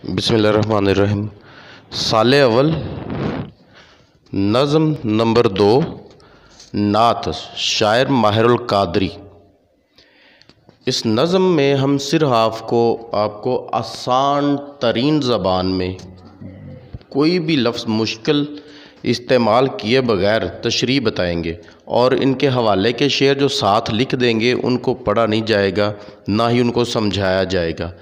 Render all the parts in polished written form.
बिस्मिल्लाहिर्रहमानिर्रहीम। साले अव्वल नज़म नंबर 2 नात शायर माहिरुल कादरी। इस नज़म में हम सिर्फ आपको आसान तरीन ज़बान में कोई भी लफ्ज़ मुश्किल इस्तेमाल किए बगैर तशरीह बताएंगे और इनके हवाले के शेर जो साथ लिख देंगे उनको पढ़ा नहीं जाएगा, ना ही उनको समझाया जाएगा।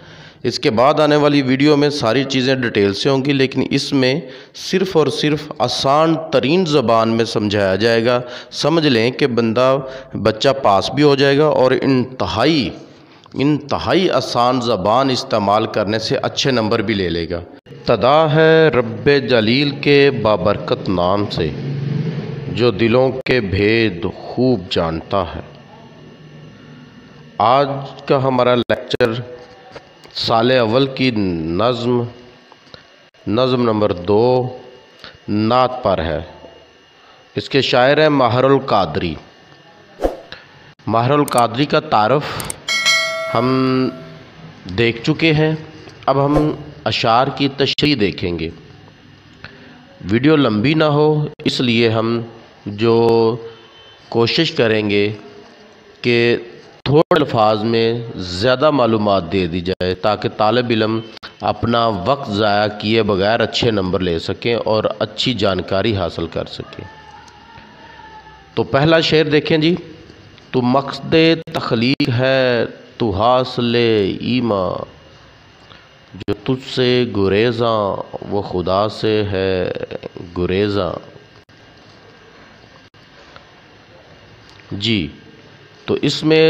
इसके बाद आने वाली वीडियो में सारी चीज़ें डिटेल से होंगी, लेकिन इसमें सिर्फ़ और सिर्फ आसान तरीन ज़बान में समझाया जाएगा। समझ लें कि बच्चा पास भी हो जाएगा और इंतहाई आसान ज़बान इस्तेमाल करने से अच्छे नंबर भी ले लेगा। तदा है रब्बे जलील के बाबरकत नाम से, जो दिलों के भेद खूब जानता है। आज का हमारा लेक्चर साले अव्वल की नज़म नंबर 2 नात पर है। इसके शायर हैं माहिरुल कादरी। माहिरुल कादरी का तारफ़ हम देख चुके हैं, अब हम अशार की तशरीह देखेंगे। वीडियो लंबी ना हो इसलिए हम जो कोशिश करेंगे कि थोड़े अल्फाज में ज़्यादा मालूमात दे दी जाए ताकि तालिब इल्म अपना वक्त ज़ाया किए बगैर अच्छे नंबर ले सकें और अच्छी जानकारी हासिल कर सकें। तो पहला शेर देखें जी। तू मक़सदे तख़लीक़ है तू हासिले ईमा, जो तुझसे गुरेज़ां वो खुदा से है गुरेज़ां। जी, तो इसमें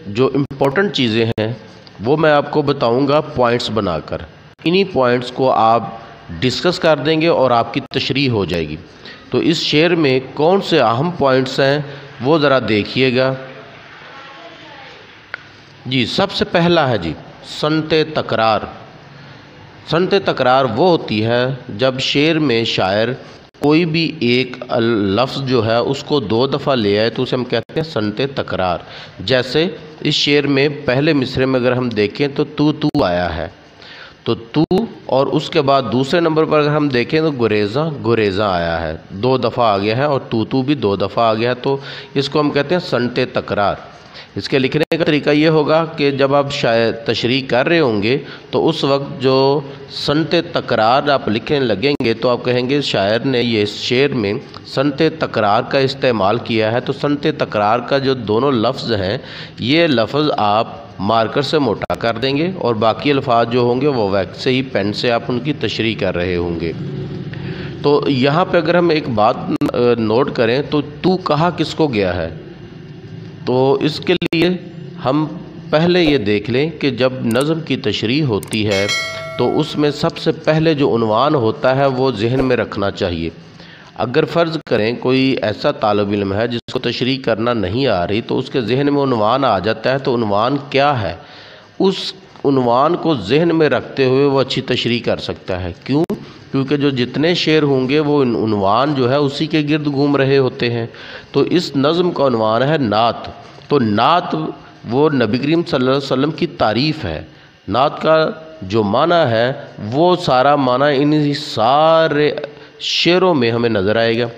जो इम्पोर्टेंट चीज़ें हैं वो मैं आपको बताऊंगा पॉइंट्स बनाकर। इन्हीं पॉइंट्स को आप डिस्कस कर देंगे और आपकी तशरीह हो जाएगी। तो इस शेर में कौन से अहम पॉइंट्स हैं वो ज़रा देखिएगा जी। सबसे पहला है जी सनते तकरार। सनते तकरार वो होती है जब शेर में शायर कोई भी एक लफ्ज़ जो है उसको 2 दफ़ा ले आए तो उसे हम कहते हैं सनते तकरार। जैसे इस शेर में पहले मिसरे में अगर हम देखें तो तू आया है, तो तू, और उसके बाद दूसरे नंबर पर अगर हम देखें तो गुरेज़ा आया है, 2 दफ़ा आ गया है, और तू भी 2 दफ़ा आ गया है। तो इसको हम कहते हैं सनते तकरार। इसके लिखने का तरीका ये होगा कि जब आप शायद तशरीह कर रहे होंगे तो उस वक्त जो सनते तकरार आप लिखने लगेंगे तो आप कहेंगे शायर ने ये शेर में सनते तकरार का इस्तेमाल किया है। तो सनते तकरार का जो दोनों लफ्ज़ हैं ये लफ्ज़ आप मार्कर से मोटा कर देंगे और बाकी अल्फाज जो होंगे वो वैसे ही पेन से आप उनकी तशरीह कर रहे होंगे। तो यहाँ पे अगर हम एक बात नोट करें तो तू कहा किसको गया है, तो इसके लिए हम पहले ये देख लें कि जब नज़म की तशरीह होती है तो उसमें सबसे पहले जो उन्वान होता है वो जहन में रखना चाहिए। अगर फ़र्ज़ करें कोई ऐसा तालिब इल्म है जिसको तशरीह करना नहीं आ रही तो उसके जहन में उन्वान आ जाता है, तो उन्वान क्या है उस उन्वान को जहन में रखते हुए वो अच्छी तशरीह कर सकता है। क्यों? क्योंकि जो जितने शेर होंगे वो उन्वान जो है उसी के गिर्द घूम रहे होते हैं। तो इस नज़म का उन्वान है नात। तो नात वो नबी करीम सल्लल्लाहु अलैहि वसल्लम की तारीफ़ है। नात का जो माना है वो सारा माना इन सारे शेरों में हमें नज़र आएगा।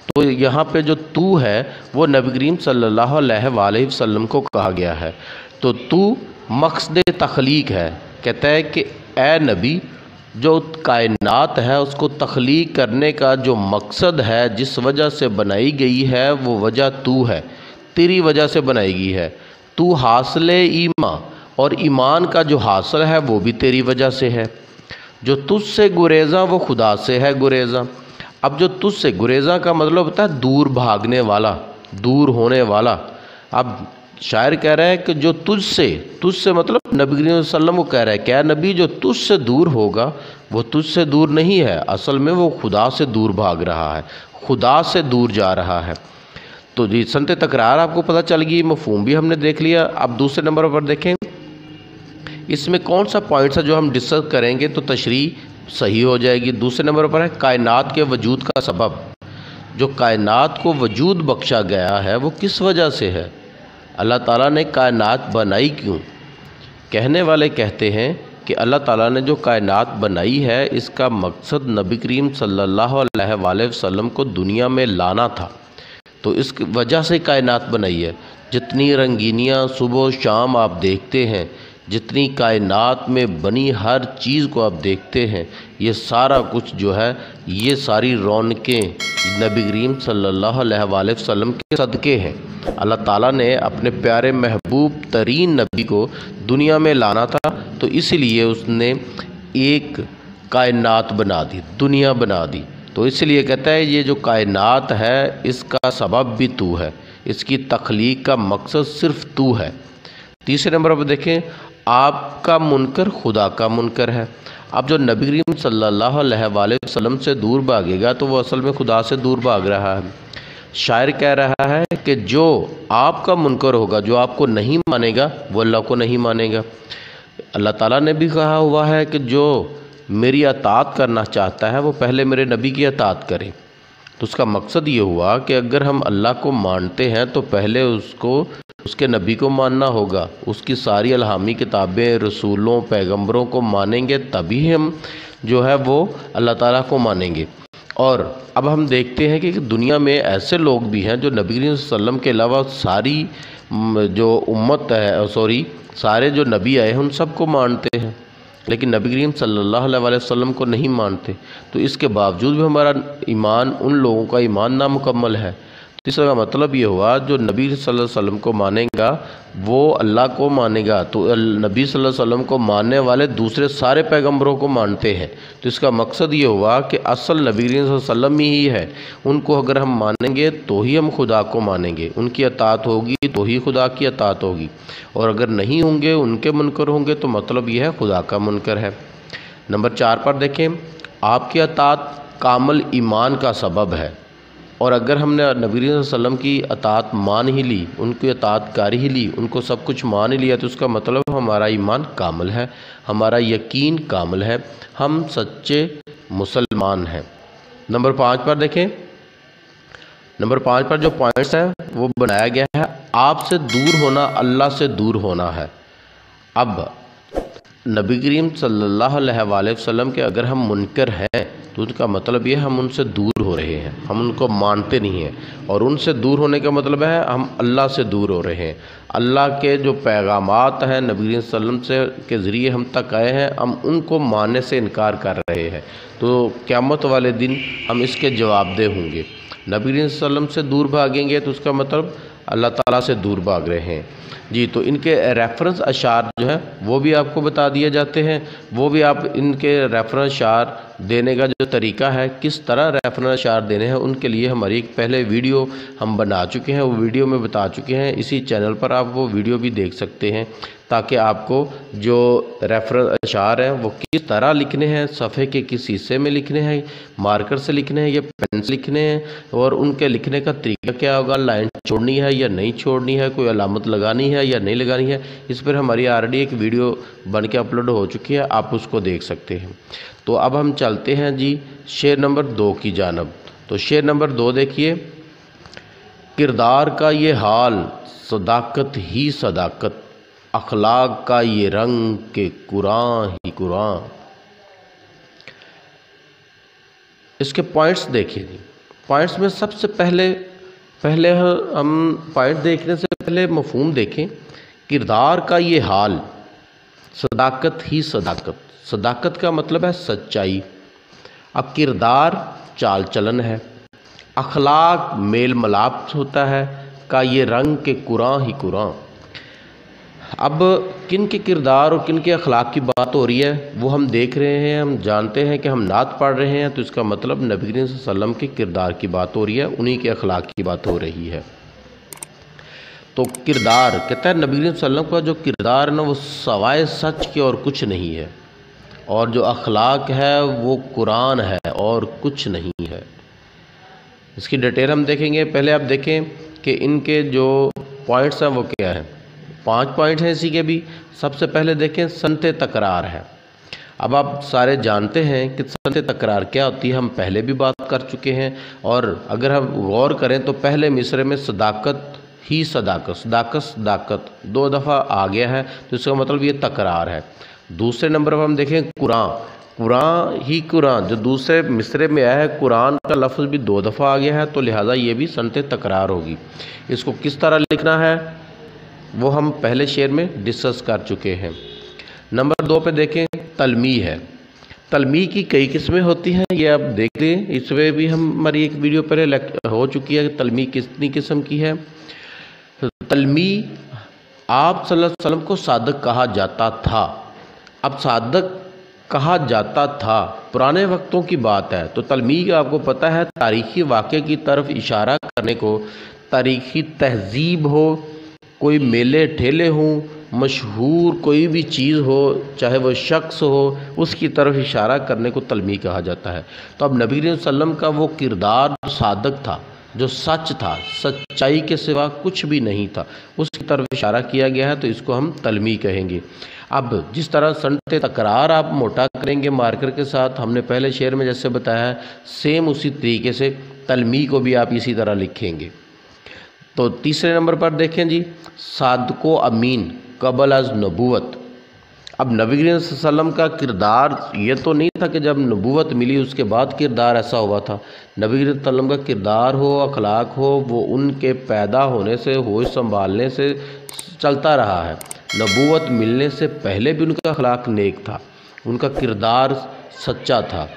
तो यहाँ पे जो तू है वो नबी करीम सल्लल्लाहु अलैहि वसल्लम को कहा गया है। तो तू मक़सदे तख़लीक़ है, कहता है कि ए नबी, जो कायनात है उसको तख्लीक करने का जो मकसद है, जिस वजह से बनाई गई है वो वजह तू है, तेरी वजह से बनाई गई है। तू हासिले ईमा, और ईमान का जो हासिल है वो भी तेरी वजह से है। जो तुझसे गुरेज़ा वो खुदा से है गुरेज़ा। अब जो तुझसे, गुरेज़ा का मतलब होता है दूर भागने वाला, दूर होने वाला। अब शायर कह रहा है कि जो तुझसे मतलब नबी करीम सल्लल्लाहु अलैहि वसल्लम को कह रहा है, क्या नबी जो तुझसे दूर होगा वो तुझसे दूर नहीं है, असल में वो खुदा से दूर भाग रहा है, खुदा से दूर जा रहा है। तो जी सनते तकरार आपको पता चल गई, मफ़हूम भी हमने देख लिया। अब दूसरे नंबर पर देखें इसमें कौन सा पॉइंट्स है जो हम डिस्कस करेंगे तो तशरीह सही हो जाएगी। दूसरे नंबर पर है कायनात के वजूद का सबब। जो कायनात को वजूद बख्शा गया है वो किस वजह से है, अल्लाह ताला ने कायनात बनाई क्यों। कहने वाले कहते हैं کہ اللہ ताला ने जो कायनात बनाई है इसका मकसद नबी करीम सल्लल्लाहु अलैहि वसल्लम को दुनिया में लाना था। तो इस वजह से कायनात बनाई है। जितनी रंगीनियाँ सुबह शाम आप देखते हैं, जितनी कायनात में बनी हर चीज़ को आप देखते हैं, ये सारा कुछ जो है, ये सारी रौनकें नबी करीम सल्लल्लाहु अलैहि वसल्लम के सदक़े हैं। अल्लाह ताला ने अपने प्यारे महबूब तरीन नबी को दुनिया में लाना था, तो इसलिए उसने एक कायनात बना दी, दुनिया बना दी। तो इसलिए कहता है ये जो कायनात है इसका सबब भी तू है, इसकी तख्लीक का मकसद सिर्फ तू है। तीसरे नंबर पर देखें, आपका मुनकर खुदा का मुनकर है। अब जो नबी करीम सल्लल्लाहु अलैहि वसल्लम से दूर भागेगा तो वो असल में खुदा से दूर भाग रहा है। शायर कह रहा है कि जो आपका मुनकर होगा, जो आपको नहीं मानेगा, वो अल्लाह को नहीं मानेगा। अल्लाह ताला ने भी कहा हुआ है कि जो मेरी अताअत करना चाहता है वो पहले मेरे नबी की अताअत करे। तो उसका मकसद ये हुआ कि अगर हम अल्लाह को मानते हैं तो पहले उसको, उसके नबी को मानना होगा, उसकी सारी अलहामी किताबें, रसूलों, पैगंबरों को मानेंगे, तभी हम जो है वो अल्लाह ताला को मानेंगे। और अब हम देखते हैं कि दुनिया में ऐसे लोग भी हैं जो नबी करीम सल्लल्लाहु अलैहि वसल्लम के अलावा सारी जो उम्मत है, सारे जो नबी आए हैं उन सबको मानते हैं, लेकिन नबी करीम सल्लल्लाहु अलैहि वसल्लम को नहीं मानते। तो इसके बावजूद भी हमारा ईमान, उन लोगों का ईमान नामुकम्मल है। तो इसका मतलब ये हुआ जो नबी सल्लल्लाहु अलैहि वसल्लम को मानेगा वो अल्लाह को मानेगा। तो नबी सल्लल्लाहु अलैहि वसल्लम को मानने वाले दूसरे सारे पैगंबरों को मानते हैं। तो इसका मकसद ये हुआ कि असल नबी करीम सल्लल्लाहु अलैहि वसल्लम ही है, उनको अगर हम मानेंगे तो ही हम खुदा को मानेंगे, उनकी अताअत होगी तो ही खुदा की अताअत होगी। और अगर नहीं होंगे, उनके मुनकर होंगे, तो मतलब यह है खुदा का मुनकर है। नंबर 4 पर देखें, आपकी अताअत कामिल ईमान का सबब है। और अगर हमने नबी सल्लल्लाहु अलैहि वसल्लम की अताअत मान ही ली, उनकी अताअत कर ही ली, उनको सब कुछ मान ही लिया, तो उसका मतलब हमारा ईमान कामिल है, हमारा यकीन कामिल है, हम सच्चे मुसलमान हैं। नंबर 5 पर देखें, नंबर 5 पर जो पॉइंट्स है वो बनाया गया है, आपसे दूर होना अल्लाह से दूर होना है। अब नबी करीम सल्लल्लाहु अलैहि वसल्लम के अगर हम मुनकर हैं तो उसका मतलब ये हम उनसे दूर हो रहे हैं, हम उनको मानते नहीं हैं। और उनसे दूर होने का मतलब है हम अल्लाह से दूर हो रहे हैं। अल्लाह के जो पैगामात हैं नबी करीम सल्लल्लाहु अलैहि वसल्लम के ज़रिए हम तक आए हैं, हम उनको मानने से इनकार कर रहे हैं। तो क़यामत वाले दिन हम इसके जवाबदेह होंगे। नबी करीम सल्लल्लाहु अलैहि वसल्लम से दूर भागेंगे तो उसका मतलब अल्लाह ताला से दूर भाग रहे हैं जी। तो इनके रेफरेंस अशार जो है वो भी आपको बता दिए जाते हैं, वो भी आप इनके रेफरेंस अशार देने का जो तरीका है, किस तरह रेफरेंस अशार देने हैं, उनके लिए हमारी एक पहले वीडियो हम बना चुके हैं, वो वीडियो में बता चुके हैं। इसी चैनल पर आप वो वीडियो भी देख सकते हैं ताकि आपको जो रेफरेंस अशार हैं वो किस तरह लिखने हैं, सफ़े के किस हिस्से में लिखने हैं, मार्कर से लिखने हैं या पेन से लिखने हैं, और उनके लिखने का तरीका क्या होगा, लाइन छोड़नी है या नहीं छोड़नी है, कोई अलामत लगानी है या नहीं लगानी है, इस पर हमारी ऑलरेडी एक वीडियो बन के अपलोड हो चुकी है, आप उसको देख सकते हैं। तो अब हम चलते हैं जी शेर नंबर 2 की जानब। तो शेर नंबर 2 देखिए, किरदार का ये हाल सदाकत ही सदाकत, अखलाक का ये रंग के कुरान ही कुरान। इसके पॉइंट्स देखिए जी। पॉइंट्स में सबसे पहले हम पॉइंट देखने से पहले मफहूम देखें। किरदार का ये हाल सदाकत ही सदाकत, सदाकत का मतलब है सच्चाई। अब किरदार चाल चलन है, अखलाक मेल मिलाप होता है, का ये रंग के कुरान ही कुरान। अब किन के किरदार और किन के अखलाक की बात हो रही है वो हम देख रहे हैं। हम जानते हैं कि हम नात पढ़ रहे हैं तो इसका मतलब नबी करीम सल्लल्लाहु अलैहि वसल्लम के किरदार की बात हो रही है, उन्हीं के अखलाक की बात हो रही है। तो किरदार कहता है नबी करीम सल्लल्लाहु अलैहि वसल्लम का जो किरदार है ना वो सवाए सच के और कुछ नहीं है, और जो अखलाक है वो कुरान है और कुछ नहीं है। इसकी डिटेल हम देखेंगे। पहले आप देखें कि इनके जो पॉइंट्स हैं वो क्या है। 5 पॉइंट हैं इसी के भी। सबसे पहले देखें सनते तकरार है। अब आप सारे जानते हैं कि सनते तकरार क्या होती है, हम पहले भी बात कर चुके हैं। और अगर हम गौर करें तो पहले मिसरे में सदाकत ही सदाकत, सदाकत सदाकत 2 दफ़ा आ गया है, तो इसका मतलब ये तकरार है। दूसरे नंबर पर हम देखें कुरान जो दूसरे मिसरे में आया है, कुरान का लफ्ज़ भी 2 दफ़ा आ गया है, तो लिहाजा ये भी संते तकरार होगी। इसको किस तरह लिखना है वो हम पहले शेर में डिस्कस कर चुके हैं। नंबर 2 पे देखें तलमी है। तलमी की कई किस्में होती हैं, ये आप देख लें, इसमें भी हमारी एक वीडियो पहले हो चुकी है कि तलमी कितनी किस्म की है। तलमी आप सल्लल्लाहु अलैहि वसल्लम को सादक कहा जाता था। अब सादक कहा जाता था, पुराने वक्तों की बात है, तो तलमी का आपको पता है तारीख़ी वाक़े की तरफ इशारा करने को, तारीख़ी तहज़ीब हो, कोई मेले ठेले हों, मशहूर कोई भी चीज़ हो, चाहे वो शख्स हो, उसकी तरफ इशारा करने को तलमी कहा जाता है। तो अब नबी करीम सल्लल्लाहु अलैहि वसल्लम का वो किरदार सादक था, जो सच था, सच्चाई के सिवा कुछ भी नहीं था, उसकी तरफ इशारा किया गया है, तो इसको हम तलमी कहेंगे। अब जिस तरह संते तकरार आप मोटा करेंगे मार्कर के साथ, हमने पहले शेर में जैसे बताया है, सेम उसी तरीके से तलमी को भी आप इसी तरह लिखेंगे। तो तीसरे नंबर पर देखें जी, सादको अमीन कबल अज़ नबूवत। अब नबी करीम सल्लल्लाहु अलैहि वसल्लम का किरदार ये तो नहीं था कि जब नबूवत मिली उसके बाद किरदार ऐसा हुआ था। नबी करीम सल्लल्लाहु अलैहि वसल्लम का किरदार हो, अखलाक हो, वो उनके पैदा होने से, होश संभालने से चलता रहा है। नबूवत मिलने से पहले भी उनका अखलाक नेक था, उनका किरदार सच्चा था,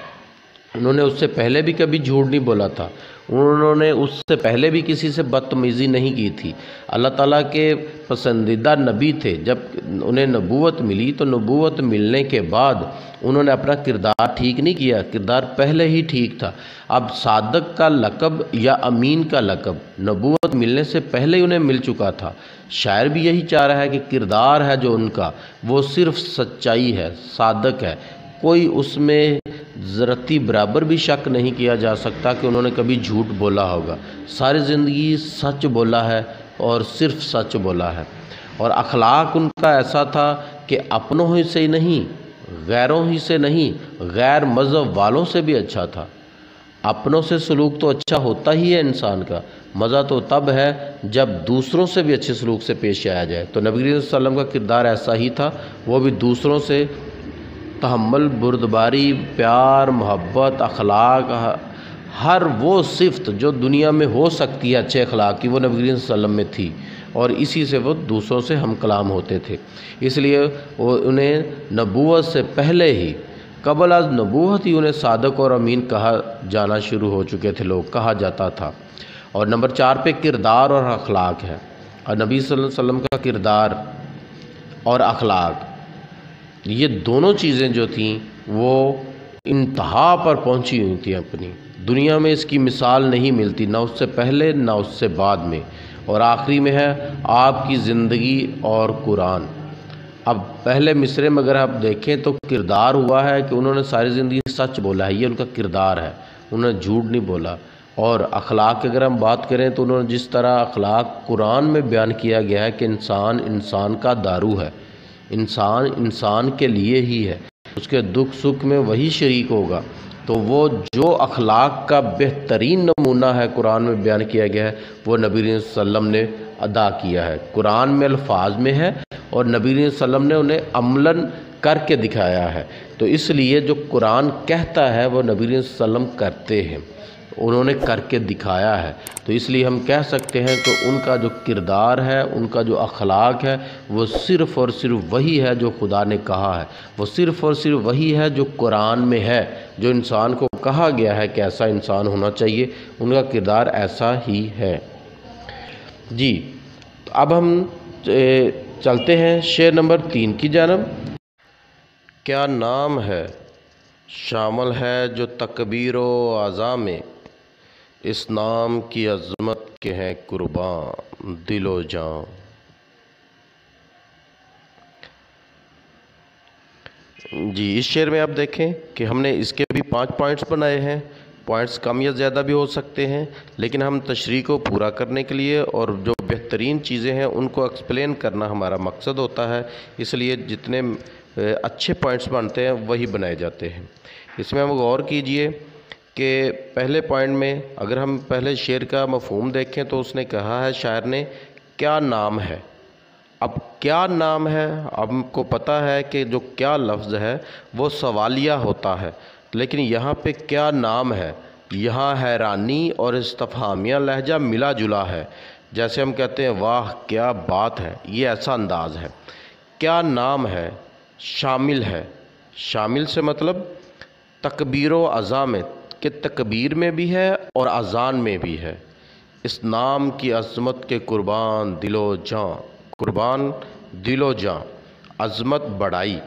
उन्होंने उससे पहले भी कभी झूठ नहीं बोला था, उन्होंने उससे पहले भी किसी से बदतमीज़ी नहीं की थी। अल्लाह ताला के पसंदीदा नबी थे। जब उन्हें नबूवत मिली तो नबूवत मिलने के बाद उन्होंने अपना किरदार ठीक नहीं किया, किरदार पहले ही ठीक था। अब सादक का लक़ब या अमीन का लक़ब नबूवत मिलने से पहले ही उन्हें मिल चुका था। शायर भी यही चाह रहा है कि किरदार है जो उनका वो सिर्फ़ सच्चाई है, सादक है, कोई उसमें ज़रती बराबर भी शक नहीं किया जा सकता कि उन्होंने कभी झूठ बोला होगा। सारी ज़िंदगी सच बोला है और सिर्फ़ सच बोला है। और अखलाक उनका ऐसा था कि अपनों ही से नहीं, गैरों ही से नहीं, गैर मज़हब वालों से भी अच्छा था। अपनों से सलूक तो अच्छा होता ही है इंसान का, मज़ा तो तब है जब दूसरों से भी अच्छे सलूक से पेश आया जाए। तो नबी करीम सल्लल्लाहु अलैहि वसल्लम का किरदार ऐसा ही था, वो भी दूसरों से तहम्मुल, बुर्दबारी, प्यार, मोहब्बत, अखलाक, हर वो सिफ़त जो दुनिया में हो सकती है अच्छे अखलाक की, वो नबी करीम सल्लल्लाहु अलैहि वसल्लम में थी, और इसी से वो दूसरों से हम कलाम होते थे। इसलिए वो उन्हें नबूवत से पहले ही, कबल अज़ नबूवत ही उन्हें सादक और अमीन कहा जाना शुरू हो चुके थे, लोग कहा जाता था। और नंबर 4 पे किरदार और अखलाक है। और नबी सल्लल्लाहु अलैहि वसल्लम का किरदार और अखलाक, ये दोनों चीज़ें जो थीं वो इंतहा पर पहुंची हुई थी अपनी, दुनिया में इसकी मिसाल नहीं मिलती, ना उससे पहले ना उससे बाद में। और आखिरी में है आपकी ज़िंदगी और कुरान। अब पहले मिसरे में अगर आप देखें तो किरदार हुआ है कि उन्होंने सारी ज़िंदगी सच बोला है, ये उनका किरदार है, उन्होंने झूठ नहीं बोला। और अखलाक की अगर हम बात करें तो उन्होंने जिस तरह अखलाक कुरान में बयान किया गया है कि इंसान इंसान का दारू है, इंसान इंसान के लिए ही है, उसके दुख सुख में वही शरीक होगा, तो वो जो अखलाक का बेहतरीन नमूना है कुरान में बयान किया गया है, वो नबी सल्लल्लाहु अलैहि वसल्लम ने अदा किया है। कुरान में अल्फाज में है और नबी सल्लल्लाहु अलैहि वसल्लम ने उन्हें अमलन करके दिखाया है। तो इसलिए जो कुरान कहता है वो नबी सल्लल्लाहु अलैहि वसल्लम करते हैं, उन्होंने करके दिखाया है। तो इसलिए हम कह सकते हैं कि उनका जो किरदार है, उनका जो अखलाक है, वो सिर्फ़ और सिर्फ वही है जो खुदा ने कहा है, वो सिर्फ़ और सिर्फ वही है जो कुरान में है, जो इंसान को कहा गया है कि ऐसा इंसान होना चाहिए, उनका किरदार ऐसा ही है जी। तो अब हम चलते हैं शेर नंबर 3 की जानब। क्या नाम है शामिल है जो तकबीर व आज़ा में, इस नाम की अज़मत के हैं कुर्बान दिलो जान। जी, इस शेर में आप देखें कि हमने इसके भी 5 पॉइंट्स बनाए हैं। पॉइंट्स कम या ज़्यादा भी हो सकते हैं, लेकिन हम तशरीह को पूरा करने के लिए और जो बेहतरीन चीज़ें हैं उनको एक्सप्लेन करना हमारा मकसद होता है, इसलिए जितने अच्छे पॉइंट्स बनते हैं वही बनाए जाते हैं। इसमें हम गौर कीजिए कि पहले पॉइंट में अगर हम पहले शेर का मफ़हूम देखें तो उसने कहा है शायर ने क्या नाम है। अब क्या नाम है, हमको पता है कि जो क्या लफ्ज़ है वो सवालिया होता है, लेकिन यहाँ पे क्या नाम है, यहाँ हैरानी और इस्तफ़हामिया लहजा मिला जुला है। जैसे हम कहते हैं वाह क्या बात है, ये ऐसा अंदाज़ है। क्या नाम है, शामिल है। शामिल से मतलब तकबीर व अज़ा में, कि तकबीर में भी है और अज़ान में भी है। इस नाम की अज़मत के कुर्बान दिलो जां, कुर्बान दिलो जां, अज़मत बढ़ाई।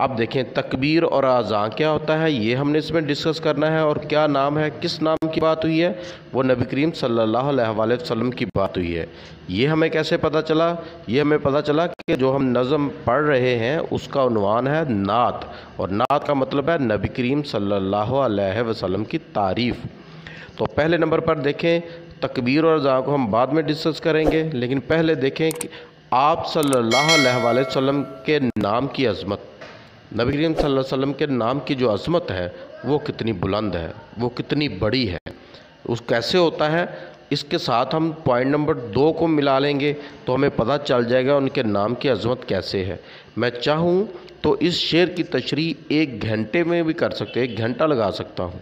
अब देखें तकबीर और अज़ान क्या होता है, ये हमने इसमें डिस्कस करना है। और क्या नाम है, किस नाम की बात हुई है, वो नबी करीम सल्लल्लाहु अलैहि वसल्लम की बात हुई है। ये हमें कैसे पता चला, ये हमें पता चला कि जो हम नज़म पढ़ रहे हैं उसका उन्वान है नात, और नात का मतलब है नबी करीम सल्लल्लाहु अलैहि वसल्लम की तारीफ़। तो पहले नंबर पर देखें, तकबीर और अज़ान को हम बाद में डिस्कस करेंगे, लेकिन पहले देखें कि आप सल्लल्लाहु अलैहि वसल्लम के नाम की अज़मत, नबी करीम सल्लल्लाहु अलैहि वसल्लम के नाम की जो अज़मत है वो कितनी बुलंद है, वो कितनी बड़ी है, उस कैसे होता है। इसके साथ हम पॉइंट नंबर 2 को मिला लेंगे तो हमें पता चल जाएगा उनके नाम की अज़मत कैसे है। मैं चाहूँ तो इस शेर की तशरीह 1 घंटे में भी कर सकते हैं, 1 घंटा लगा सकता हूँ,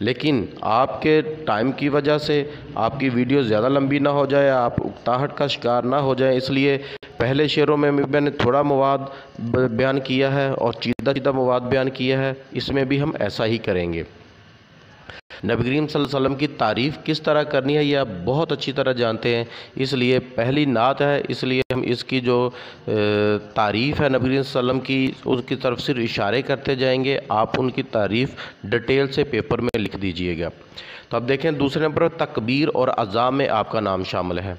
लेकिन आपके टाइम की वजह से आपकी वीडियो ज़्यादा लंबी ना हो जाए, आप उकताहट का शिकार ना हो जाए, इसलिए पहले शेरों में मैंने थोड़ा मवाद बयान किया है और सीधा सीधा मवाद बयान किया है। इसमें भी हम ऐसा ही करेंगे। नबी करीम सल्लल्लाहु अलैहि वसल्लम की तारीफ़ किस तरह करनी है ये आप बहुत अच्छी तरह जानते हैं, इसलिए पहली नात है, इसलिए हम इसकी जो तारीफ़ है नबी करीम सल्लल्लाहु अलैहि वसल्लम की, उसकी तरफ सिर्फ इशारे करते जाएंगे। आप उनकी तारीफ़ डिटेल से पेपर में लिख दीजिएगा। तो अब देखें दूसरे नंबर पर तकबीर और अज़ा में आपका नाम शामिल है।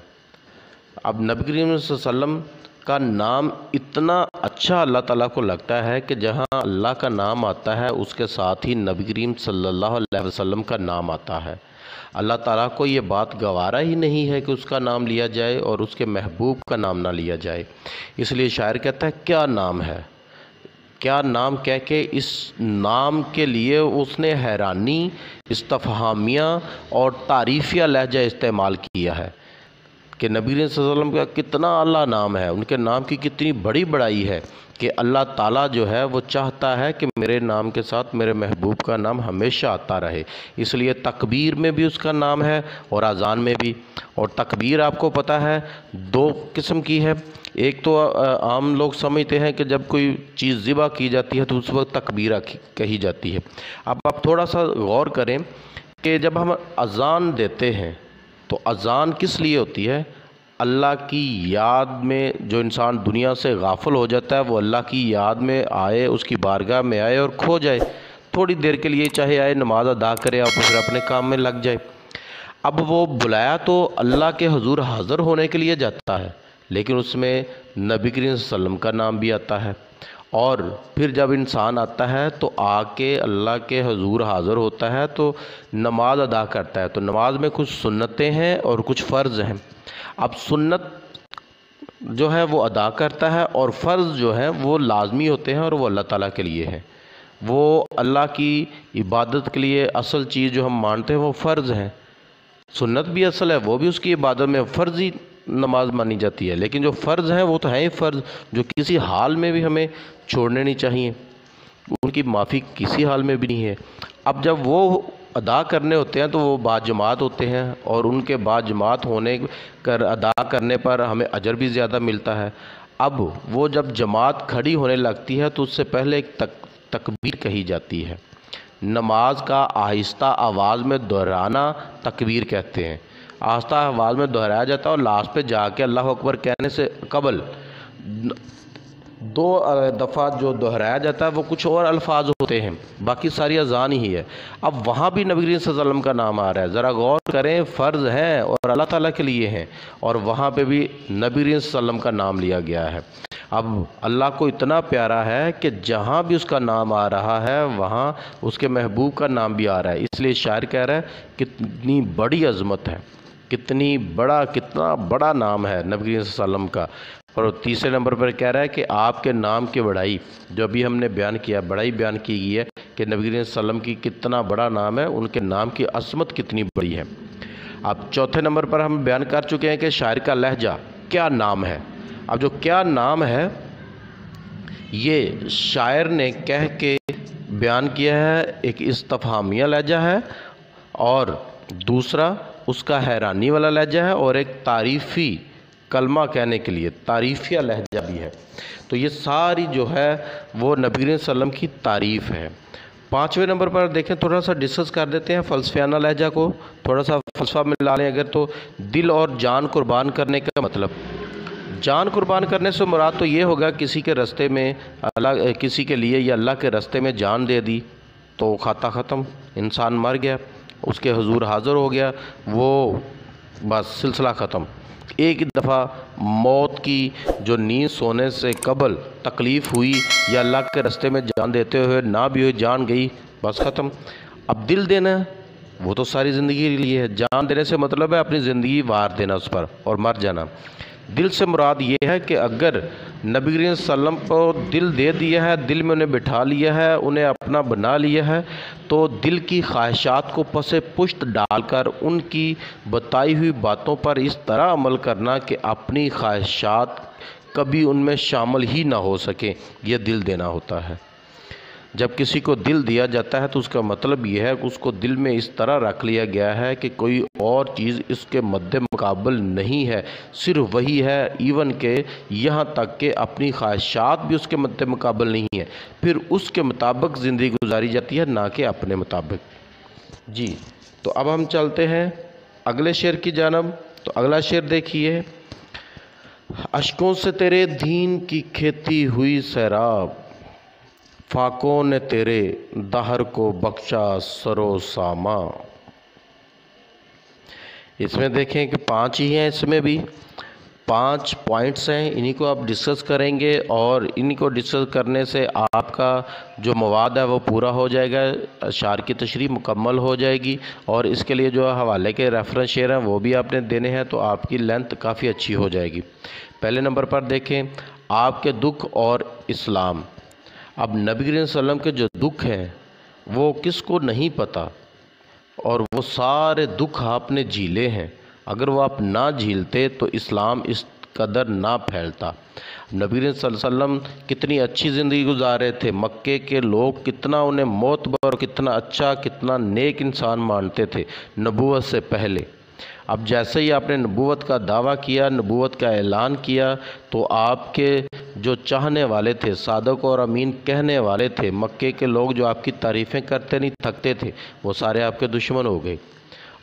अब नबी करीम सल्लल्लाहु अलैहि वसल्लम का नाम इतना अच्छा अल्लाह ताला को लगता है कि जहाँ अल्लाह का नाम आता है उसके साथ ही नबी करीम सल्लल्लाहु अलैहि वसल्लम का नाम आता है। अल्लाह ताला को ये बात गवारा ही नहीं है कि उसका नाम लिया जाए और उसके महबूब का नाम ना लिया जाए, इसलिए शायर कहता है क्या नाम है। क्या नाम कह के इस नाम के लिए उसने हैरानी, इस्तफ़हामिया और तारीफ़िया लहजा इस्तेमाल किया है कि नबी सल्लल्लाहु अलैहि वसल्लम का कितना आला नाम है, उनके नाम की कितनी बड़ी बड़ाई है कि अल्लाह ताला जो है वो चाहता है कि मेरे नाम के साथ मेरे महबूब का नाम हमेशा आता रहे, इसलिए तकबीर में भी उसका नाम है और अज़ान में भी। और तकबीर आपको पता है 2 किस्म की है। एक तो आम लोग समझते हैं कि जब कोई चीज़ ज़िबा की जाती है तो उस वक्त तकबीरा कही जाती है। अब आप थोड़ा सा गौर करें कि जब हम अज़ान देते हैं तो अज़ान किस लिए होती है, अल्लाह की याद में जो इंसान दुनिया से गाफिल हो जाता है वो अल्लाह की याद में आए, उसकी बारगाह में आए और खो जाए, थोड़ी देर के लिए चाहे आए, नमाज अदा करे और फिर अपने काम में लग जाए। अब वो बुलाया तो अल्लाह के हुजूर हाज़िर होने के लिए जाता है, लेकिन उसमें नबी करीम सल्लल्लाहु अलैहि वसल्लम का नाम भी आता है। और फिर जब इंसान आता है तो आके अल्लाह के हुजूर हाज़िर होता है तो नमाज अदा करता है। तो नमाज में कुछ सुन्नतें हैं और कुछ फ़र्ज़ हैं। अब सुन्नत जो है वो अदा करता है और फ़र्ज़ जो है वो लाजमी होते हैं और वो अल्लाह ताला के लिए है। वो अल्लाह की इबादत के लिए असल चीज़ जो हम मानते हैं वो फ़र्ज़ हैं। सुन्नत भी असल है, वो भी उसकी इबादत में फ़र्ज़ ही नमाज मानी जाती है, लेकिन जो फ़र्ज़ हैं वो तो हैं ही फ़र्ज़, जो किसी हाल में भी हमें छोड़ने नहीं चाहिए, उनकी माफ़ी किसी हाल में भी नहीं है। अब जब वो अदा करने होते हैं तो वो बाजमात होते हैं और उनके बाजमात होने कर अदा करने पर हमें अजर भी ज़्यादा मिलता है। अब वो जब जमात खड़ी होने लगती है तो उससे पहले एक तकबीर कही जाती है। नमाज का आहिस्ता आवाज़ में दोहराना तकबीर कहते हैं। आहिस्ता आवाज़ में दोहराया जाता है और लास्ट पे जाके अल्लाह अकबर कहने से कबल 2 दफ़ा जो दोहराया जाता है वो कुछ और अल्फाज होते हैं, बाकी सारी अज़ान ही है। अब वहाँ भी नबी करीम सल्लल्लाहु अलैहि वसल्लम का नाम आ रहा है, ज़रा गौर करें, फ़र्ज़ हैं और अल्लाह ताला के लिए हैं, और वहाँ पे भी नबी करीम सल्लल्लाहु अलैहि वसल्लम का नाम लिया गया है। अब अल्लाह को इतना प्यारा है कि जहाँ भी उसका नाम आ रहा है वहाँ उसके महबूब का नाम भी आ रहा है, इसलिए शायर कह रहा है कितनी बड़ी अज़मत है, कितना बड़ा नाम है नबी करीम सल्लल्लाहु अलैहि वसल्लम का। और तीसरे नंबर पर कह रहा है कि आपके नाम की बढ़ाई, जो अभी हमने बयान किया, बढ़ाई बयान की गई है कि नबी करीम सल्लल्लाहु अलैहि वसल्लम की कितना बड़ा नाम है, उनके नाम की अज़मत कितनी बड़ी है। अब चौथे नंबर पर हम बयान कर चुके हैं कि शायर का लहजा क्या नाम है। اب جو کیا نام ہے یہ شاعر نے کہہ کے بیان کیا ہے، ایک استفہامیہ لہجہ ہے اور دوسرا اس کا حیرانی والا لہجہ ہے اور ایک تعریفی کلمہ کہنے کے لیے تعریفیہ لہجہ بھی ہے۔ تو یہ ساری جو ہے وہ نبی کریم صلی اللہ علیہ وسلم کی تعریف ہے۔ 5ویں نمبر پر دیکھیں، تھوڑا سا ڈسکس کر دیتے ہیں فلسفیانہ لہجہ کو، تھوڑا سا فلسفہ میں لا لیں اگر تو۔ دل اور جان قربان کرنے کا مطلب، جان قربان کرنے سے مراد تو یہ ہوگا کسی کے راستے میں اللہ، کسی کے لیے یا اللہ کے راستے میں جان دے دی تو کھاتا ختم، انسان مر گیا، اس کے حضور حاضر ہو گیا، وہ بس سلسلہ ختم۔ ایک دفعہ موت کی جو نیند سونے سے قبل تکلیف ہوئی یا اللہ کے راستے میں جان دیتے ہوئے نہ بھی ہوئی، جان گئی، بس ختم۔ اب دل دینا وہ تو ساری زندگی کے لیے ہے، جان دینے سے مطلب ہے اپنی زندگی وار دینا اس پر اور مر جانا۔ دل سے مراد یہ ہے کہ اگر نبی کریم صلی اللہ علیہ وسلم کو دل دے دیا ہے، دل میں انہیں بٹھا لیا ہے، انہیں اپنا بنا لیا ہے، تو دل کی خواہشات کو پس پشت ڈال کر ان کی بتائی ہوئی باتوں پر اس طرح عمل کرنا کہ اپنی خواہشات کبھی ان میں شامل ہی نہ ہو سکیں، یہ دل دینا ہوتا ہے۔ جب کسی کو دل دیا جاتا ہے تو اس کا مطلب یہ ہے کہ اس کو دل میں اس طرح رکھ لیا گیا ہے کہ کوئی اور چیز اس کے مد مقابل نہیں ہے، صرف وہی ہے، ایون کہ یہاں تک کہ اپنی خواہشات بھی اس کے مد مقابل نہیں ہے، پھر اس کے مطابق زندگی گزاری جاتی ہے، نہ کہ اپنے مطابق۔ جی تو اب ہم چلتے ہیں اگلے شعر کی جانب۔ تو اگلا شعر دیکھیے، اشکوں سے تیرے دین کی کھیتی ہوئی سیراب، فاقوں نے تیرے دہر کو بخشا سر و ساما۔ اس میں دیکھیں کہ 5 ہی ہیں، اس میں بھی 5 پوائنٹس ہیں، انہی کو آپ ڈسکس کریں گے اور انہی کو ڈسکس کرنے سے آپ کا جو مواد ہے وہ پورا ہو جائے گا، اشعار کی تشریح مکمل ہو جائے گی، اور اس کے لیے جو حوالے کے ریفرنس شعر ہیں وہ بھی آپ نے دینے ہیں، تو آپ کی لینتھ کافی اچھی ہو جائے گی۔ پہلے نمبر پر دیکھیں، آپ کے دکھ اور اسلام۔ اب نبی کریم صلی اللہ علیہ وسلم کے جو دکھ ہیں وہ کس کو نہیں پتہ، اور وہ سارے دکھ آپ نے جھیلے ہیں، اگر وہ آپ نہ جھیلتے تو اسلام اس قدر نہ پھیلتا۔ نبی کریم صلی اللہ علیہ وسلم کتنی اچھی زندگی گزار رہے تھے، مکے کے لوگ کتنا انہیں معتبر، کتنا اچھا، کتنا نیک انسان مانتے تھے نبوت سے پہلے۔ اب جیسے ہی آپ نے نبوت کا دعویٰ کیا، نبوت کا اعلان کیا، تو آپ کے جو چاہنے والے تھے، صادق اور امین کہنے والے تھے، مکے کے لوگ جو آپ کی تعریفیں کرتے نہیں تھکتے تھے، وہ سارے آپ کے دشمن ہو گئے،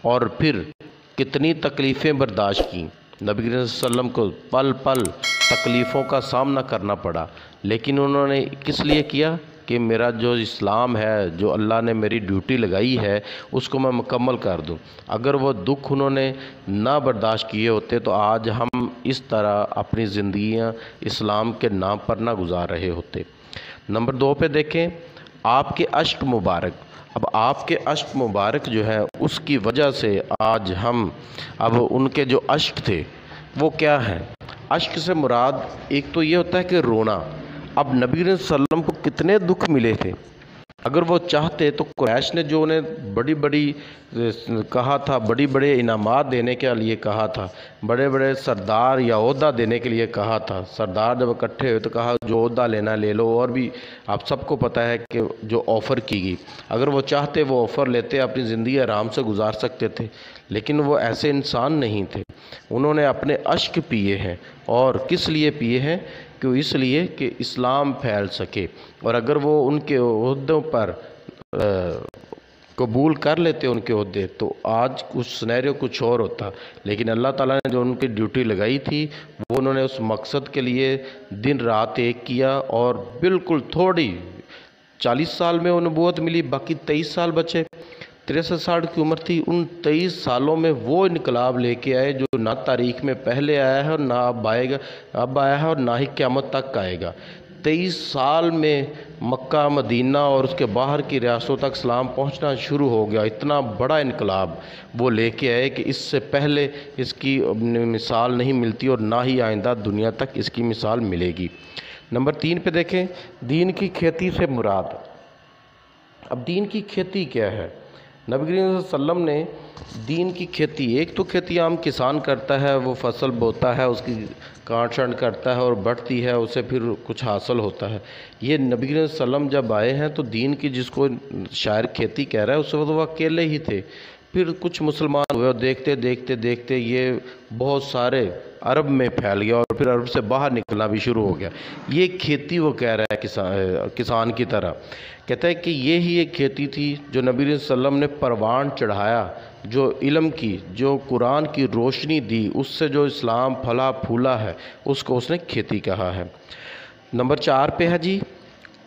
اور پھر کتنی تکلیفیں برداشت کیں۔ نبی کریم صلی اللہ علیہ وسلم کو پل پل تکلیفوں کا سامنا کرنا پڑا، لیکن انہوں نے کس لیے کیا کہ میرا جو اسلام ہے، جو اللہ نے میری ڈیوٹی لگائی ہے، اس کو میں مکمل کر دوں۔ اگر وہ دکھ انہوں نے نہ برداشت کیے ہوتے تو آج ہم اس طرح اپنی زندگیاں اسلام کے نام پر نہ گزار رہے ہوتے۔ نمبر 2 پہ دیکھیں، آپ کے اشک مبارک۔ اب آپ کے اشک مبارک جو ہے اس کی وجہ سے آج ہم، اب ان کے جو اشک تھے وہ کیا ہیں؟ اشک سے مراد ایک تو یہ ہوتا ہے کہ رونا۔ اب نبی صلی اللہ علیہ وسلم کو کتنے دکھ ملے تھے، اگر وہ چاہتے تو قریش نے جو انہیں بڑی بڑی کہا تھا، بڑی بڑے انعامات دینے کے لیے کہا تھا، بڑے بڑے سردار یا عہدہ دینے کے لیے کہا تھا، سردار جب اکٹھے ہوئے تو کہا جو عہدہ لینا لے لو، اور بھی آپ سب کو پتہ ہے کہ جو آفر کی گئی، اگر وہ چاہتے وہ آفر لیتے، اپنی زندگی آرام سے گزار سکتے تھے، لیکن وہ ایسے انسان نہیں تھے۔ انہوں نے اپنے اشک پیے ہیں، اور کس لیے پیے ہیں؟ کہ اس لیے کہ اسلام پھیل سکے، اور اگر وہ ان کے عہدوں پر قبول کر لیتے ان کے عہدے تو آج کچھ سینیریو کچھ اور ہوتا، لیکن اللہ تعالیٰ نے جو ان کی ڈیوٹی لگائی تھی وہ انہوں نے اس مقصد کے لیے دن رات ایک کیا، اور بالکل تھوڑی 40 سال میں وہ نبوت ملی، باقی 23 سال بچے، 63 کی عمر تھی، ان 23 سالوں میں وہ انقلاب لے کے آئے جو نہ تاریخ میں پہلے آیا ہے اور نہ اب آئے گا، اب آیا ہے اور نہ ہی قیامت تک آئے گا۔ 23 سال میں مکہ، مدینہ اور اس کے باہر کی ریاستوں تک اسلام پہنچنا شروع ہو گیا۔ اتنا بڑا انقلاب وہ لے کے آئے کہ اس سے پہلے اس کی مثال نہیں ملتی، اور نہ ہی آئندہ دنیا تک اس کی مثال ملے گی۔ نمبر 3 پہ دیکھیں، دین کی کھیتی سے مراد۔ اب دین کی کھیتی کیا ہے؟ نبی کریم صلی اللہ علیہ وسلم نے دین کی کھیتی، ایک تو کھیتی عام کسان کرتا ہے، وہ فصل بوتا ہے، اس کی کاٹ چھانٹ کرتا ہے اور بڑھتی ہے، اسے پھر کچھ حاصل ہوتا ہے۔ یہ نبی کریم صلی اللہ علیہ وسلم جب آئے ہیں تو دین کی، جس کو شاعر کھیتی کہہ رہا ہے، اس وقت وہ اکیلے ہی تھے، پھر کچھ مسلمان ہوئے اور دیکھتے دیکھتے دیکھتے یہ بہت سارے عرب میں پھیل گیا اور پھر عرب سے باہر نکلنا بھی شروع ہو گیا۔ یہ کھیتی وہ کہہ رہا ہے کسان کی طرح، کہتا ہے کہ یہی ایک کھیتی تھی جو نبی صلی اللہ علیہ وسلم نے پروان چڑھایا، جو علم کی، جو قرآن کی روشنی دی، اس سے جو اسلام پھلا پھولا ہے، اس کو اس نے کھیتی کہا ہے۔ نمبر 4 پہ ہے جی،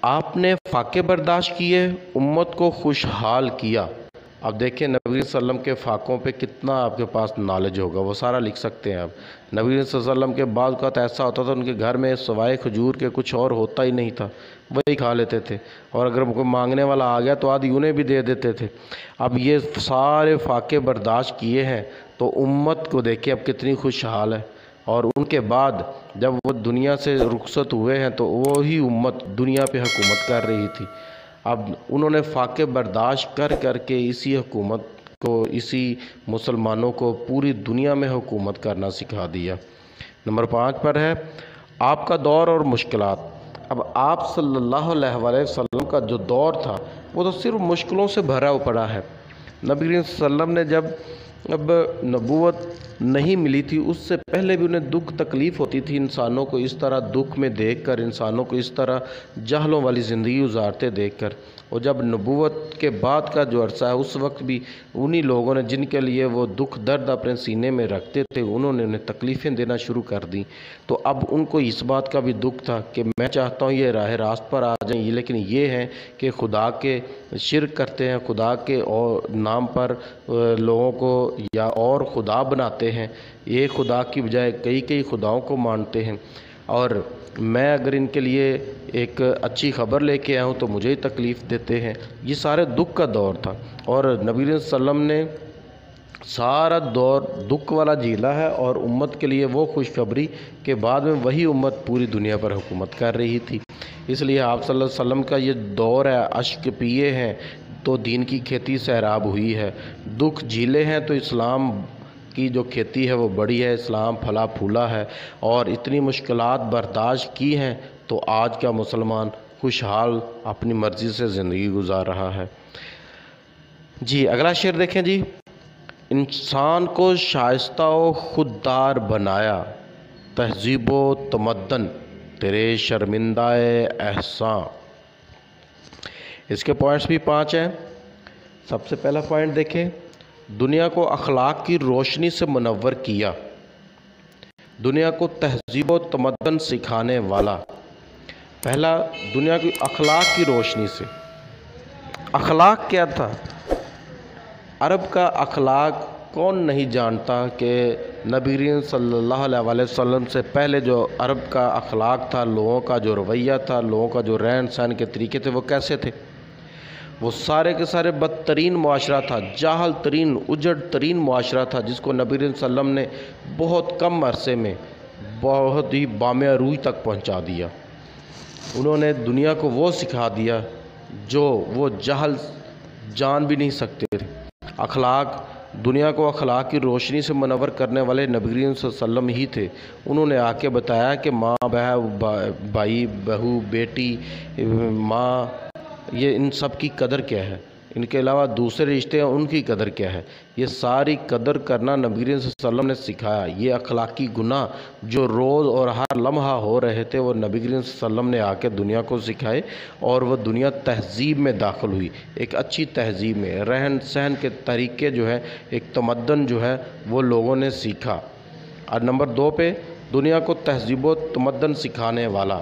آپ نے فاقے برداشت کیے، امت کو خوشحال کیا۔ اب دیکھیں نبی صلی اللہ علیہ وسلم کے فاقوں پہ کتنا آپ کے پاس نالج ہوگا، وہ سارا لکھ سکتے ہیں آپ۔ نبی صلی اللہ علیہ وسلم کے بعض اوقات ایسا ہوتا تھا ان کے گھر میں سوائے کھجور کے کچھ اور ہوتا ہی نہیں تھا، وہی کھا لیتے تھے، اور اگر کوئی مانگنے والا آ گیا تو آدھی انہیں بھی دے دیتے تھے۔ اب یہ سارے فاقے برداشت کیے ہیں تو امت کو دیکھیں اب کتنی خوشحال ہے، اور ان کے بعد جب وہ دنیا سے رخصت ہوئے ہیں تو وہی امت دنیا پہ حکومت کر رہی تھی۔ اب انہوں نے فاقے برداشت کر کر کے اسی حکومت کو، اسی مسلمانوں کو پوری دنیا میں حکومت کرنا سکھا دیا۔ نمبر 5 پر ہے آپ کا دور اور مشکلات۔ اب آپ صلی اللہ علیہ وسلم کا جو دور تھا وہ تو صرف مشکلوں سے بھرا پڑا ہے۔ نبی صلی اللہ علیہ وسلم نے جب نبوت نہیں ملی تھی، اس سے پہلے بھی انہیں دکھ تکلیف ہوتی تھی، انسانوں کو اس طرح دکھ میں دیکھ کر، انسانوں کو اس طرح جہلوں والی زندگی گزارتے دیکھ کر۔ اور جب نبوت کے بعد کا جو عرصہ ہے، اس وقت بھی انہی لوگوں نے جن کے لیے وہ دکھ درد اپنے سینے میں رکھتے تھے، انہوں نے انہیں تکلیفیں دینا شروع کر دیں۔ تو اب ان کو اس بات کا بھی دکھ تھا کہ میں چاہتا ہوں یہ راہ راست پر آ جائیں، لیکن یہ ہے کہ خدا کے شرک کرتے ہیں، خدا کے اور نام پر لوگوں کو یا اور خدا بناتے ہیں، ایک خدا کی بجائے کئی خداؤں کو مانتے ہیں، اور میں اگر ان کے لیے ایک اچھی خبر لے کے آیا ہوں تو مجھے ہی تکلیف دیتے ہیں۔ یہ سارے دکھ کا دور تھا، اور نبی صلی اللہ علیہ وسلم نے سارا دور دکھ والا جھیلا ہے، اور امت کے لیے وہ خوشخبری کہ بعد میں وہی امت پوری دنیا پر حکومت کر رہی تھی۔ اس لیے آپ صلی اللہ علیہ وسلم کا یہ دور ہے، اشک پیے ہیں تو دین کی کھیتی سیراب ہوئی ہے، دکھ جھیلے ہیں تو اسلام کی جو کھیتی ہے وہ بڑی ہے، اسلام پھلا پھولا ہے، اور اتنی مشکلات برداشت کی ہیں تو آج کا مسلمان خوشحال اپنی مرضی سے زندگی گزار رہا ہے۔ جی اگلا شعر دیکھیں جی، انسان کو شائستہ و خوددار بنایا، تہذیب و تمدن تیرے شرمندہ احسان۔ اس کے پوائنٹس بھی 5 ہیں۔ سب سے پہلا پوائنٹ دیکھیں، دنیا کو اخلاق کی روشنی سے منور کیا، دنیا کو تہذیب و تمدن سکھانے والا۔ پہلا، دنیا کی اخلاق کی روشنی سے۔ اخلاق کیا تھا؟ عرب کا اخلاق کون نہیں جانتا کہ نبی کریم صلی اللہ علیہ وسلم سے پہلے جو عرب کا اخلاق تھا، لوگوں کا جو رویہ تھا، لوگوں کا جو رہن سہن کے طریقے تھے، وہ کیسے تھے؟ وہ سارے کے سارے بدترین معاشرہ تھا، جاہل ترین، اجڑ ترین معاشرہ تھا، جس کو نبی صلی اللہ علیہ وسلم نے بہت کم عرصے میں بہت ہی بام عروج تک پہنچا دیا۔ انہوں نے دنیا کو وہ سکھا دیا جو وہ جہل جان بھی نہیں سکتے تھے۔ اخلاق، دنیا کو اخلاق کی روشنی سے منور کرنے والے نبی کریم صلی اللہ علیہ وسلم ہی تھے۔ انہوں نے آ کے بتایا کہ ماں، بھائی، بہو، بیٹی، ماں، یہ ان سب کی قدر کیا ہے، ان کے علاوہ دوسرے رشتے ہیں ان کی قدر کیا ہے، یہ ساری قدر کرنا نبی کریم صلی اللہ علیہ وسلم نے سکھایا۔ یہ اخلاقی گناہ جو روز اور ہر لمحہ ہو رہے تھے، وہ نبی کریم صلی اللہ علیہ وسلم نے آ کے دنیا کو سکھائے، اور وہ دنیا تہذیب میں داخل ہوئی، ایک اچھی تہذیب میں، رہن سہن کے طریقے جو ہے، ایک تمدن جو ہے وہ لوگوں نے سیکھا۔ اور نمبر 2 پہ، دنیا کو تہذیب و تمدن سکھانے والا۔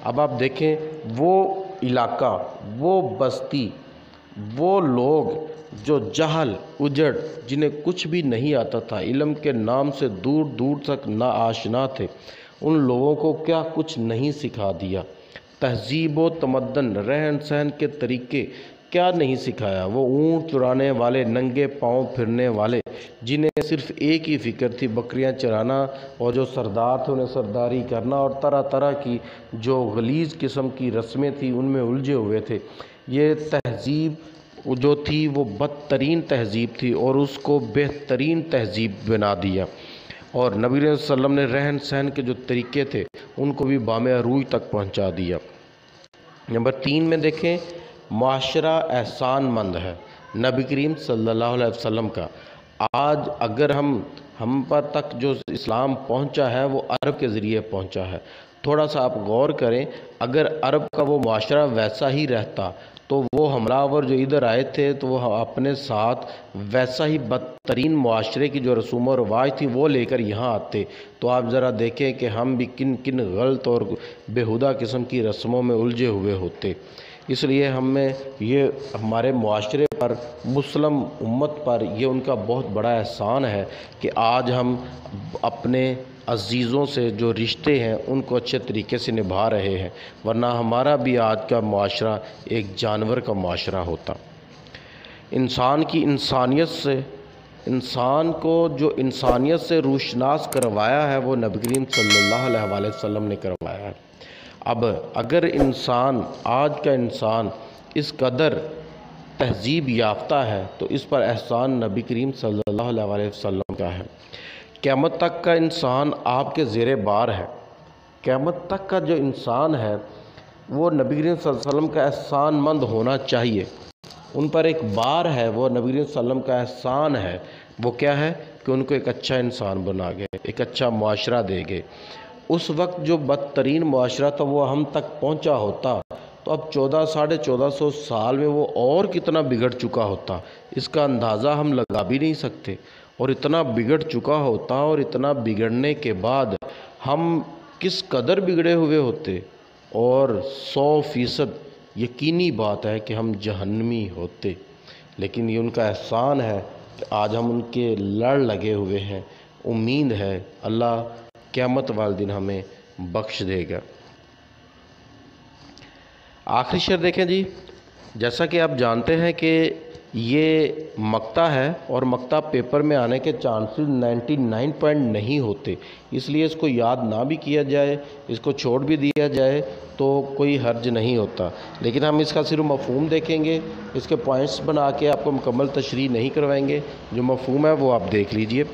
اب آپ دیکھیں وہ علاقہ، وہ بستی، وہ لوگ جو جہل، اجڑ، جنہیں کچھ بھی نہیں آتا تھا، علم کے نام سے دور دور تک نا آشنا تھے، ان لوگوں کو کیا کچھ نہیں سکھا دیا؟ تہذیب و تمدن، رہن سہن کے طریقے کیا نہیں سکھایا؟ وہ اونٹ چرانے والے، ننگے پاؤں پھرنے والے، جنہیں صرف ایک ہی فکر تھی، بکریاں چرانا، اور جو سردار تھے انہیں سرداری کرنا، اور طرح طرح کی جو غلیظ قسم کی رسمیں تھیں ان میں الجھے ہوئے تھے۔ یہ تہذیب वो जो थी वो बदतरीन तहज़ीब थी और उसको बेहतरीन तहज़ीब बना दिया। और नबी सल्लल्लाहु अलैहि वसल्लम ने रहन सहन के जो तरीक़े थे उनको भी बामे अरूज तक पहुँचा दिया। नंबर 3 में देखें, माशरा एहसान मंद है नबी करीम सल्लल्लाहु अलैहि वसल्लम का। आज अगर हम पर तक जो इस्लाम पहुंचा है वो अरब के ज़रिए पहुंचा है। थोड़ा सा आप गौर करें, अगर अरब का वो माशरा वैसा ही रहता तो वो हमलावर जो इधर आए थे तो वो अपने साथ वैसा ही बदतरीन माशरे की जो रसूम और रवाज थी वो लेकर यहाँ आते। तो आप ज़रा देखें कि हम भी किन किन गलत और बेहुदा किस्म की रस्मों में उलझे हुए होते। इसलिए हमें ये हमारे मुआशरे पर, मुस्लिम उम्मत पर ये उनका बहुत बड़ा एहसान है कि आज हम अपने अज़ीज़ों से जो रिश्ते हैं उनको अच्छे तरीके से निभा रहे हैं, वरना हमारा भी आज का मुआशरा एक जानवर का मुआशरा होता। इंसान की इंसानियत से, इंसान को जो इंसानियत से रूशनास करवाया है वो नबी करीम सल्लल्लाहु अलैहि वसल्लम ने करवाया है। अब अगर इंसान, आज का इंसान इस कदर तहज़ीब याफ्ता है तो इस पर एहसान नबी करीम सल्लल्लाहु अलैहि वसल्लम का है। क़यामत तक का इंसान आपके ज़ेरे बार है। क़यामत तक का जो इंसान है वो नबी करीम सल्लल्लाहु अलैहि वसल्लम का एहसान मंद होना चाहिए। उन पर एक बार है, वो नबी करीम सल्लल्लाहु अलैहि वसल्लम का एहसान है। वो क्या है कि उनको एक अच्छा इंसान बना गए, एक अच्छा मुआशरा दे गए। उस वक्त जो बदतरीन मुआशरा था वो हम तक पहुंचा होता तो अब 1400-1450 साल में वो और कितना बिगड़ चुका होता, इसका अंदाज़ा हम लगा भी नहीं सकते। और इतना बिगड़ चुका होता और इतना बिगड़ने के बाद हम किस कदर बिगड़े हुए होते, और 100% यकीनी बात है कि हम जहन्नमी होते। लेकिन ये उनका एहसान है कि आज हम उनके लड़ लगे हुए हैं। उम्मीद है अल्लाह क़यामत वाले दिन हमें बख्श देगा। आखिरी शेर देखें जी, जैसा कि आप जानते हैं कि ये मक्ता है और मक्ता पेपर में आने के चांसेस 99 पॉइंट नहीं होते, इसलिए इसको याद ना भी किया जाए, इसको छोड़ भी दिया जाए तो कोई हर्ज नहीं होता। लेकिन हम इसका सिर्फ मफ़हूम देखेंगे, इसके पॉइंट्स बना के आपको मुकम्मल तशरीह नहीं करवाएंगे। जो मफ़हूम है वो आप देख लीजिए।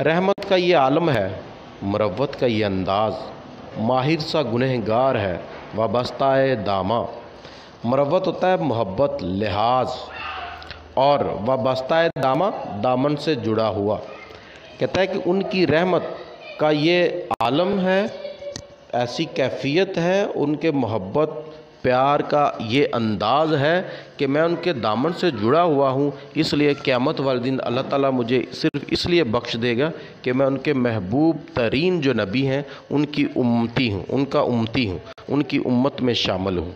रहमत का ये आलम है, मुरव्वत का ये अंदाज़, माहिर सा गुनहगार है वाबस्ता दामा। मुरव्वत होता है मोहब्बत, लिहाज, और वाबस्ता दामा दामन से जुड़ा हुआ। कहता है कि उनकी रहमत का ये आलम है, ऐसी कैफियत है, उनके मोहब्बत प्यार का ये अंदाज़ है कि मैं उनके दामन से जुड़ा हुआ हूँ। इसलिए क़यामत वाले दिन अल्लाह ताला मुझे सिर्फ़ इसलिए बख्श देगा कि मैं उनके महबूब तरीन जो नबी हैं उनकी उम्मती हूँ, उनका उम्मती हूँ, उनकी उम्मत में शामिल हूँ।